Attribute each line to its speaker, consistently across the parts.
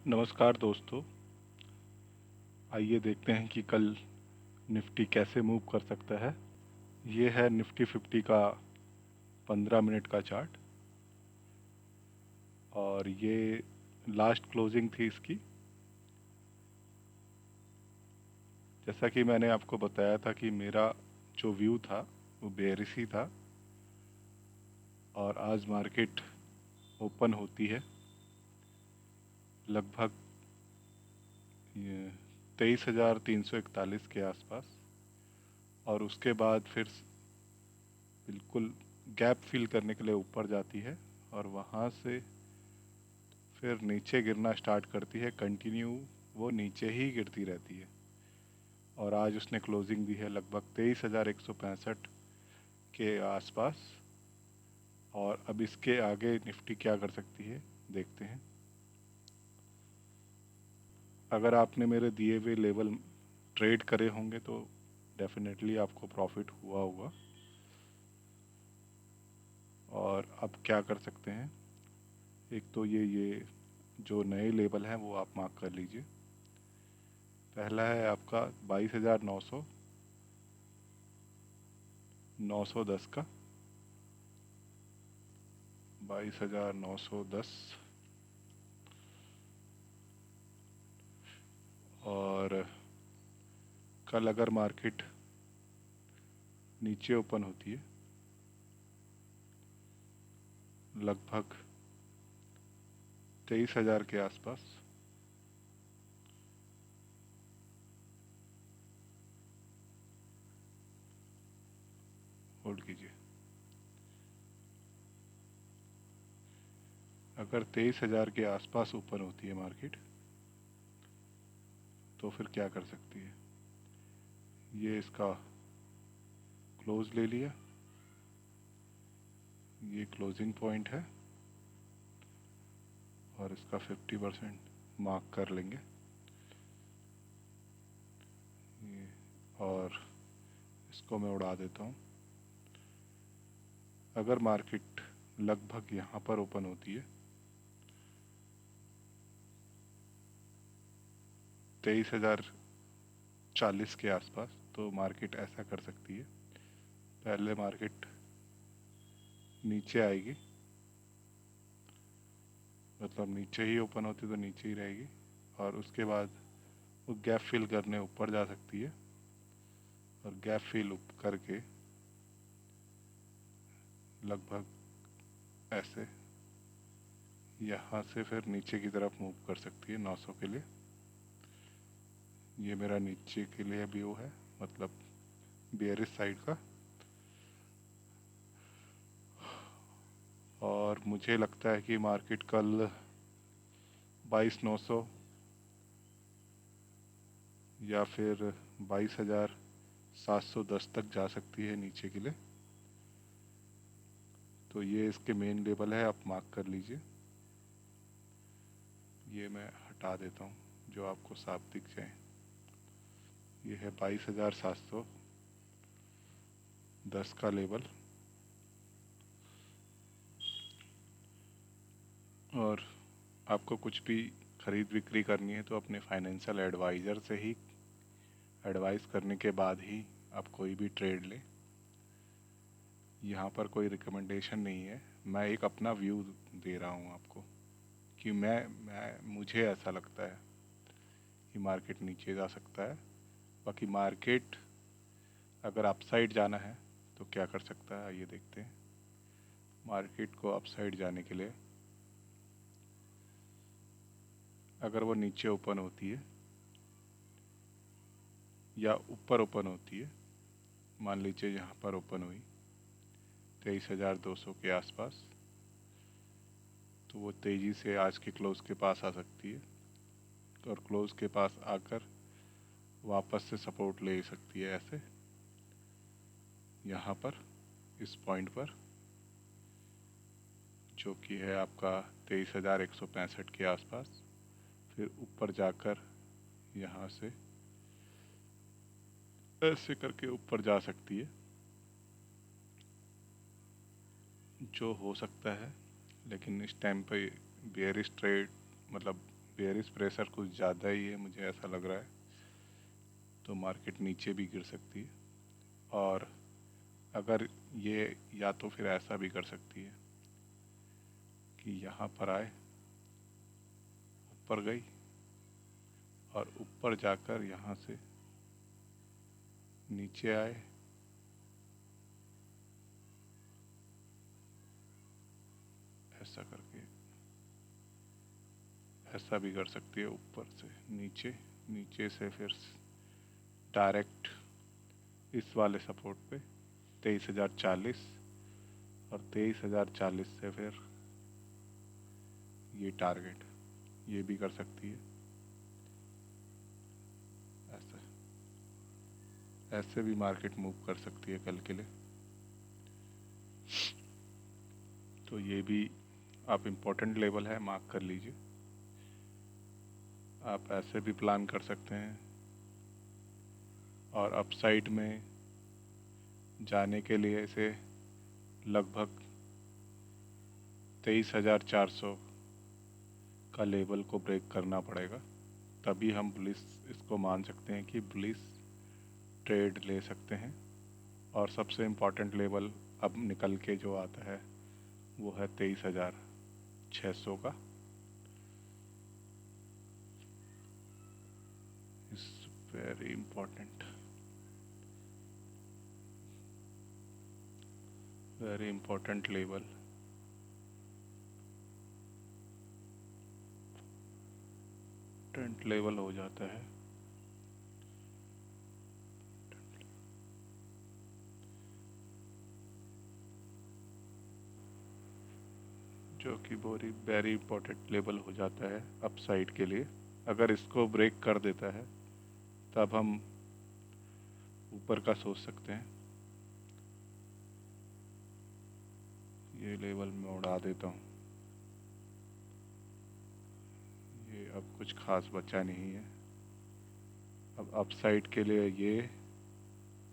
Speaker 1: नमस्कार दोस्तों। आइए देखते हैं कि कल निफ्टी कैसे मूव कर सकता है। ये है निफ्टी 50 का 15 मिनट का चार्ट और ये लास्ट क्लोजिंग थी इसकी। जैसा कि मैंने आपको बताया था कि मेरा जो व्यू था वो बेयरिश ही था और आज मार्केट ओपन होती है लगभग 23,341 के आसपास और उसके बाद फिर बिल्कुल गैप फिल करने के लिए ऊपर जाती है और वहाँ से फिर नीचे गिरना स्टार्ट करती है। कंटिन्यू वो नीचे ही गिरती रहती है और आज उसने क्लोजिंग दी है लगभग 23,165 के आसपास। और अब इसके आगे निफ्टी क्या कर सकती है देखते हैं। अगर आपने मेरे दिए हुए लेवल ट्रेड करे होंगे तो डेफिनेटली आपको प्रॉफिट हुआ होगा। और अब क्या कर सकते हैं, एक तो ये जो नए लेवल हैं वो आप मार्क कर लीजिए। पहला है आपका 22,910 का 22,910 और कल अगर मार्केट नीचे ओपन होती है लगभग 23,000 के आसपास होल्ड कीजिए। अगर 23,000 के आसपास ओपन होती है मार्केट तो फिर क्या कर सकती है, ये इसका क्लोज ले लिया, ये क्लोजिंग पॉइंट है और इसका 50% मार्क कर लेंगे ये, और इसको मैं उड़ा देता हूँ। अगर मार्केट लगभग यहाँ पर ओपन होती है 23,040 के आसपास तो मार्केट ऐसा कर सकती है। पहले मार्केट नीचे आएगी, मतलब नीचे ही ओपन होती तो नीचे ही रहेगी और उसके बाद वो गैप फिल करने ऊपर जा सकती है और गैप फिल करके लगभग ऐसे यहाँ से फिर नीचे की तरफ मूव कर सकती है 900 के लिए। ये मेरा नीचे के लिए व्यू है, मतलब बियरिश साइड का। और मुझे लगता है कि मार्केट कल 22,900 या फिर 22,710 तक जा सकती है नीचे के लिए। तो ये इसके मेन लेवल है, आप मार्क कर लीजिए। ये मैं हटा देता हूँ जो आपको साफ दिख जाए। ये है 22,710 का लेवल। और आपको कुछ भी खरीद बिक्री करनी है तो अपने फाइनेंशियल एडवाइज़र से ही एडवाइस करने के बाद ही आप कोई भी ट्रेड लें। यहाँ पर कोई रिकमेंडेशन नहीं है, मैं एक अपना व्यू दे रहा हूँ आपको कि मैं मुझे ऐसा लगता है कि मार्केट नीचे जा सकता है। बाकी मार्केट अगर अपसाइड जाना है तो क्या कर सकता है आइए देखते हैं। मार्केट को अपसाइड जाने के लिए अगर वो नीचे ओपन होती है या ऊपर ओपन होती है, मान लीजिए यहाँ पर ओपन हुई 23,200 के आसपास, तो वो तेज़ी से आज के क्लोज़ के पास आ सकती है और क्लोज़ के पास आकर वापस से सपोर्ट ले सकती है ऐसे यहाँ पर इस पॉइंट पर, जो कि है आपका 23,165 के आसपास। फिर ऊपर जाकर यहाँ से ऐसे करके ऊपर जा सकती है, जो हो सकता है। लेकिन इस टाइम पे बेयरिश ट्रेड मतलब बेयरिश प्रेशर कुछ ज़्यादा ही है, मुझे ऐसा लग रहा है। तो मार्केट नीचे भी गिर सकती है, और अगर ये, या तो फिर ऐसा भी कर सकती है कि यहाँ पर आए, ऊपर गई और ऊपर जाकर यहाँ से नीचे आए, ऐसा करके ऐसा भी कर सकती है। ऊपर से नीचे, नीचे से फिर डायरेक्ट इस वाले सपोर्ट पे 23,040, और 23,040 से फिर ये टारगेट, ये भी कर सकती है। ऐसा, ऐसे भी मार्केट मूव कर सकती है कल के लिए। तो ये भी आप इम्पोर्टेंट लेवल है, मार्क कर लीजिए। आप ऐसे भी प्लान कर सकते हैं, और अपसाइड में जाने के लिए इसे लगभग 23,400 का लेवल को ब्रेक करना पड़ेगा, तभी हम बुलिश इसको मान सकते हैं कि बुलिश ट्रेड ले सकते हैं। और सबसे इम्पॉर्टेंट लेवल अब निकल के जो आता है वो है 23,600 का। इस very important, very important level. Tent level हो जाता है। जो कि वेरी इम्पोर्टेंट लेवल हो जाता है अपसाइड के लिए। अगर इसको ब्रेक कर देता है तब हम ऊपर का सोच सकते हैं। ये लेवल मैं उड़ा देता हूँ, ये अब कुछ खास बचा नहीं है। अब अपसाइड के लिए ये,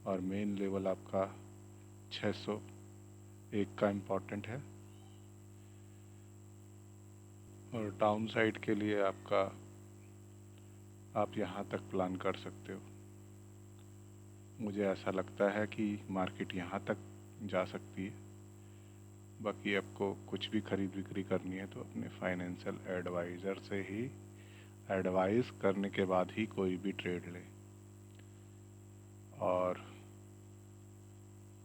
Speaker 1: और मेन लेवल आपका 601 का इम्पोर्टेंट है, और डाउन साइड के लिए आपका, आप यहाँ तक प्लान कर सकते हो। मुझे ऐसा लगता है कि मार्केट यहाँ तक जा सकती है। बाकी आपको कुछ भी खरीद बिक्री करनी है तो अपने फाइनेंशियल एडवाइज़र से ही एडवाइस करने के बाद ही कोई भी ट्रेड लें। और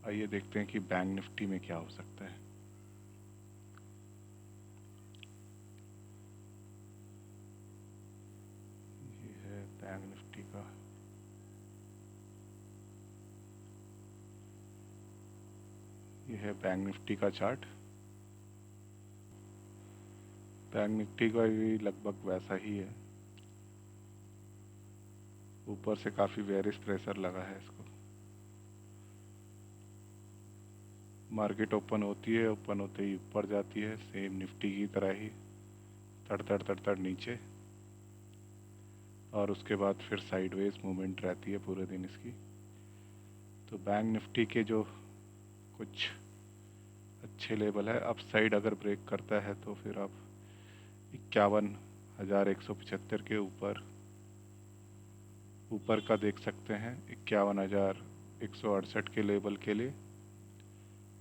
Speaker 1: आइए देखते हैं कि बैंक निफ्टी में क्या हो सकता है। ये है बैंक निफ्टी का, ये है बैंक निफ्टी का चार्ट। बैंक निफ्टी का भी लगभग वैसा ही है, ऊपर से काफ़ी बेयरिश प्रेशर लगा है इसको। मार्केट ओपन होती है, ओपन होते ही ऊपर जाती है, सेम निफ्टी की तरह ही तड़ तड़ तड़ तड़ नीचे, और उसके बाद फिर साइडवेज मूवमेंट रहती है पूरे दिन इसकी। तो बैंक निफ्टी के जो कुछ अच्छे लेवल है, अप साइड अगर ब्रेक करता है तो फिर आप 51,175 के ऊपर का देख सकते हैं, 51,168 के लेवल के लिए।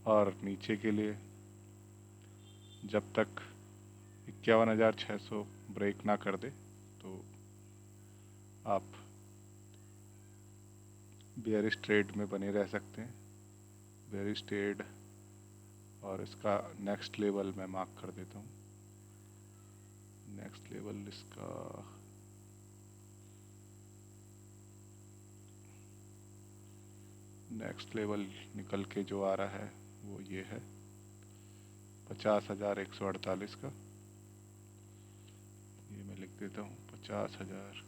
Speaker 1: और नीचे के लिए जब तक 51,600 ब्रेक ना कर दे तो आप बेयरिश ट्रेड में बने रह सकते हैं। बेयरिश ट्रेड, और इसका नेक्स्ट लेवल मैं मार्क कर देता हूँ। नेक्स्ट लेवल इसका नेक्स्ट लेवल निकल के जो आ रहा है वो ये है 50,148 का। ये मैं लिख देता हूँ 50,000,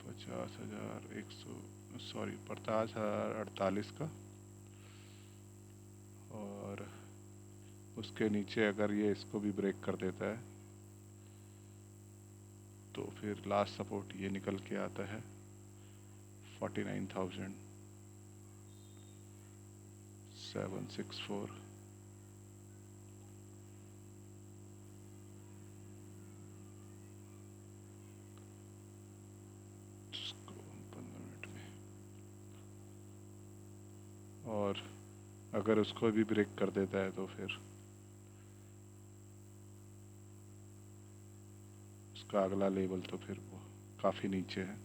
Speaker 1: 50,048 का। और उसके नीचे अगर ये इसको भी ब्रेक कर देता है तो फिर लास्ट सपोर्ट ये निकल के आता है 49,764। और अगर उसको भी ब्रेक कर देता है तो फिर उसका अगला लेवल तो फिर वो काफ़ी नीचे है,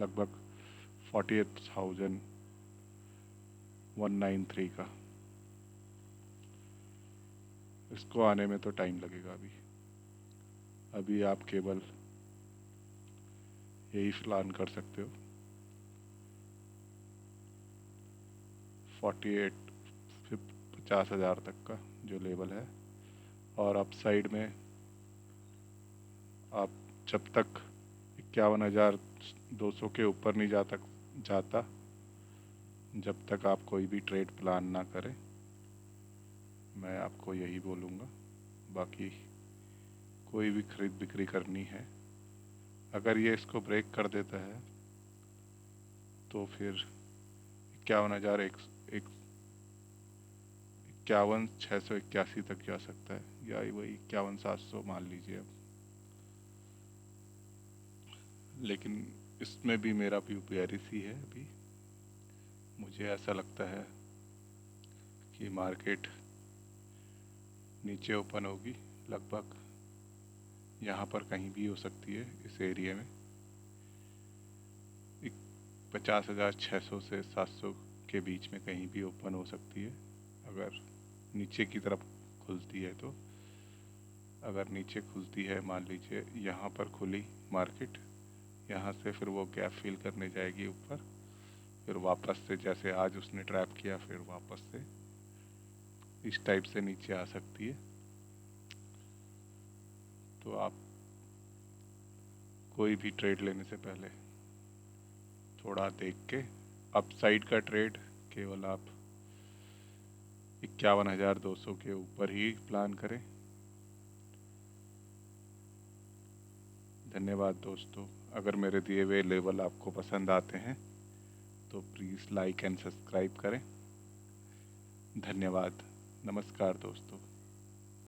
Speaker 1: लगभग 48,193 का। इसको आने में तो टाइम लगेगा अभी आप केवल यही प्लान कर सकते हो 50,000 तक का जो लेवल है। और अप साइड में आप जब तक 51,200 के ऊपर नहीं जाता, जब तक आप कोई भी ट्रेड प्लान ना करें, मैं आपको यही बोलूँगा। बाकी कोई भी खरीद बिक्री करनी है, अगर ये इसको ब्रेक कर देता है तो फिर 51,681 तक जा सकता है, या वही 51,700 मान लीजिए अब। लेकिन इसमें भी मेरा व्यू बेयरिश ही है अभी। मुझे ऐसा लगता है कि मार्केट नीचे ओपन होगी, लगभग यहाँ पर कहीं भी हो सकती है इस एरिया में। 50,600 से 700 के बीच में कहीं भी ओपन हो सकती है, अगर नीचे की तरफ खुलती है तो। अगर नीचे खुलती है, मान लीजिए यहाँ पर खुली मार्केट, यहाँ से फिर वो गैप फिल करने जाएगी ऊपर, फिर वापस से जैसे आज उसने ट्रैप किया, फिर वापस से इस टाइप से नीचे आ सकती है। तो आप कोई भी ट्रेड लेने से पहले थोड़ा देख के, अपसाइड का ट्रेड केवल आप 51,200 के ऊपर ही प्लान करें। धन्यवाद दोस्तों। अगर मेरे दिए हुए लेवल आपको पसंद आते हैं तो प्लीज़ लाइक एंड सब्सक्राइब करें। धन्यवाद। नमस्कार दोस्तों।